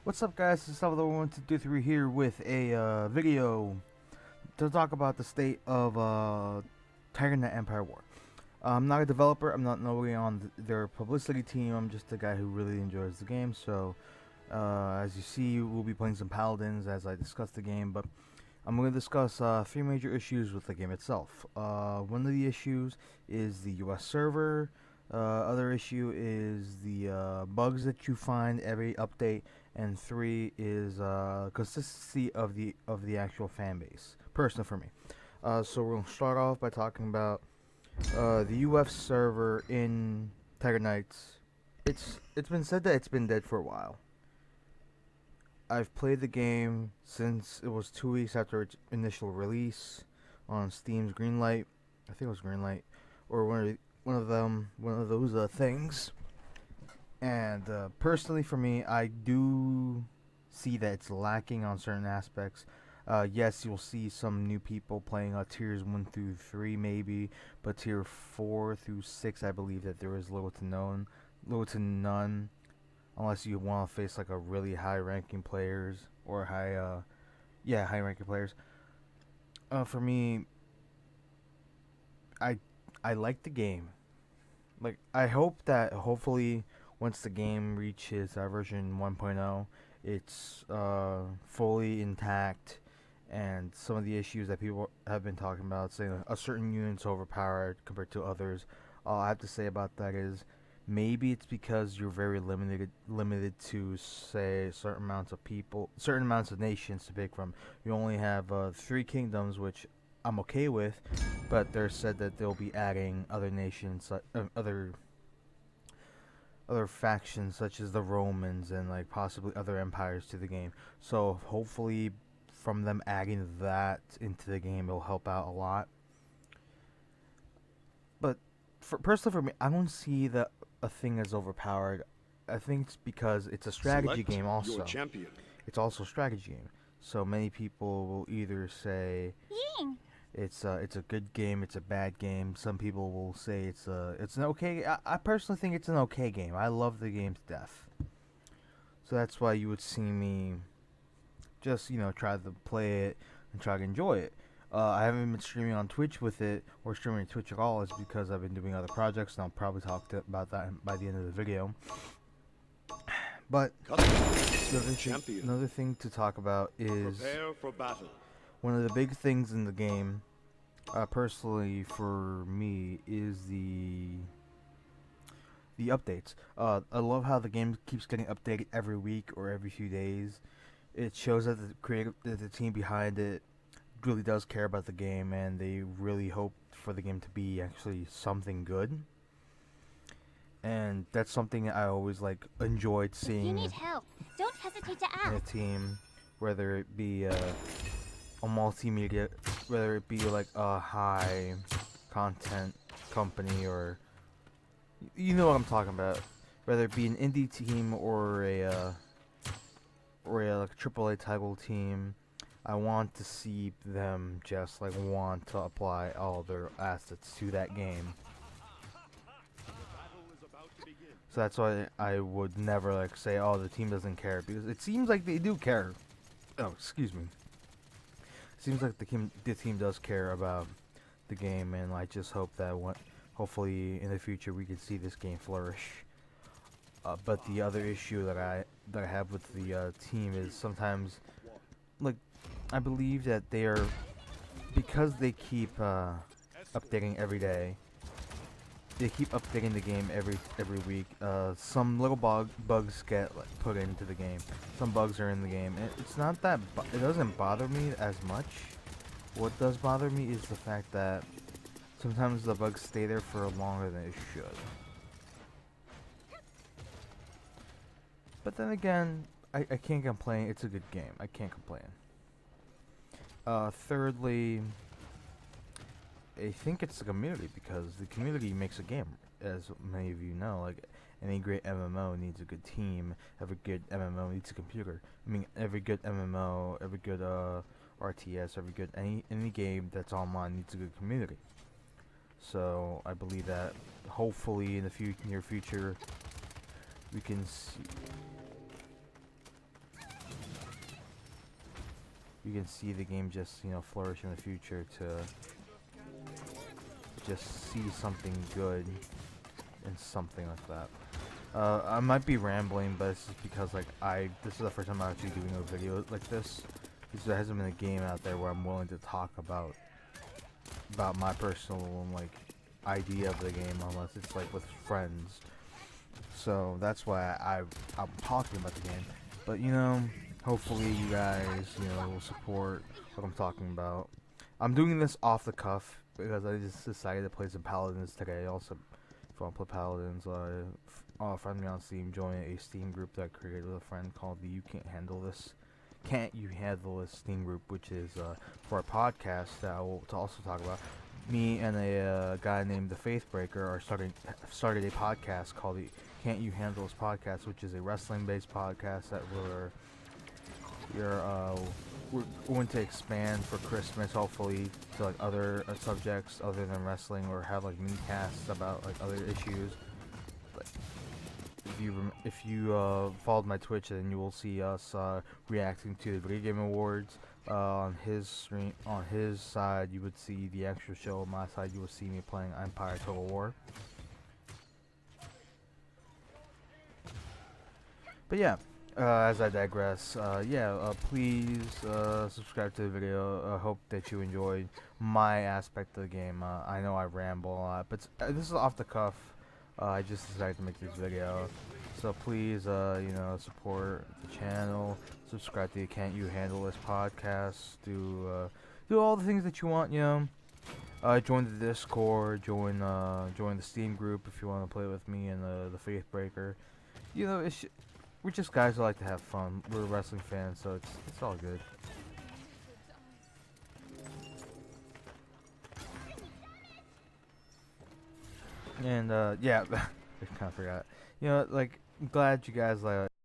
What's up, guys? This is Salvador1223 here with a video to talk about the state of Tigernet Empire War. I'm not a developer. I'm not nobody on their publicity team. I'm just a guy who really enjoys the game. So, as you see, we'll be playing some Paladins as I discuss the game. But I'm going to discuss three major issues with the game itself. One of the issues is the U.S. server. Other issue is the bugs that you find every update, and three is consistency of the actual fan base. Personally, for me. So we're gonna start off by talking about the UF server in Tiger Knights. It's been said that it's been dead for a while. I've played the game since it was 2 weeks after its initial release on Steam's Greenlight. I think it was Greenlight, or one of those things. And personally, for me, I do see that it's lacking on certain aspects. Yes, you'll see some new people playing tiers 1 through 3, maybe, but tier 4 through 6, I believe that there is little to none, unless you want to face like a really high-ranking players or high-ranking players. For me, I I like the game. Like, I hope that hopefully once the game reaches version 1.0, it's fully intact, and some of the issues that people have been talking about, saying a certain unit's overpowered compared to others, all I have to say about that is maybe it's because you're very limited to, say, certain amounts of nations to pick from. You only have 3 kingdoms, which I'm okay with, but they're said that they'll be adding other nations, other factions such as the Romans and like possibly other empires to the game. So hopefully, from them adding that into the game, it'll help out a lot. But personally, for me, I don't see that a thing as overpowered. I think it's because it's a strategy game. Also, it's also a strategy game. So many people will either say Ying. it's a good game, it's a bad game. Some people will say it's an okay. I personally think it's an okay game. I love the game to death. So that's why you would see me just try to play it and try to enjoy it. I haven't been streaming on Twitch with it or streaming Twitch at all. It's because I've been doing other projects, and I'll probably about that by the end of the video. But another thing to talk about is one of the big things in the game, personally for me, is the updates. I love how the game keeps getting updated every week or every few days. It shows that the team behind it really does care about the game, and they really hope for the game to be actually something good. And that's something I always enjoyed If you seeing need help, don't hesitate to in a ask. team, whether it be a multimedia, whether it be like a high content company, or you know what I'm talking about, whether it be an indie team or a like AAA title team. I want to see them just want to apply all their assets to that game. So that's why I would never say, oh, the team doesn't care, because it seems like they do care. Oh, excuse me. It seems like the team does care about the game, and I just hope that hopefully in the future we can see this game flourish. But the other issue that I have with the team is sometimes, I believe that they are, because they keep updating every day. They keep updating the game every week. Some little bugs get put into the game. Some bugs are in the game. It's not that it doesn't bother me as much. What does bother me is the fact that sometimes the bugs stay there for longer than it should. But then again, I can't complain. It's a good game. I can't complain. Thirdly, I think it's the community, because the community makes a game, as many of you know. Like, any great MMO needs a good team. Every good MMO needs a computer. I mean, every good MMO, every good RTS, every good any game that's online needs a good community. So I believe that hopefully in the near future we can see you can see the game just, you know, flourish in the future to just see something good and something like that. I might be rambling, but it's just because like this is the first time I'm actually doing a video like this, because there hasn't been a game out there where I'm willing to talk about my personal like idea of the game, unless it's like with friends. So that's why I'm talking about the game. But you know, hopefully you guys, you know, will support what I'm talking about. I'm doing this off the cuff because I just decided to play some Paladins today. Also, if you want to play Paladins, friend me on Steam. Join a Steam group that I created with a friend called the Can't You Handle This Steam group, which is for a podcast that I will also talk about. Me and a guy named the Faithbreaker are started a podcast called the Can't You Handle This podcast, which is a wrestling-based podcast that we're going to expand for Christmas, hopefully, to like other subjects other than wrestling, or have like mini casts about like other issues. But if you followed my Twitch, then you will see us reacting to the Video Game Awards. On his side, you would see the actual show. On my side, you will see me playing Empire Total War. But yeah, as I digress, please subscribe to the video. I hope that you enjoyed my aspect of the game. I know I ramble a lot, but this is off the cuff. I just decided to make this video. So please, you know, support the channel, subscribe to the Can't You Handle This podcast, do all the things that you want, you know. Join the Discord, join the Steam group if you want to play with me and the Faithbreaker. You know, we're just guys who like to have fun. We're wrestling fans, so it's all good. And yeah, I kind of forgot. You know, like, I'm glad you guys like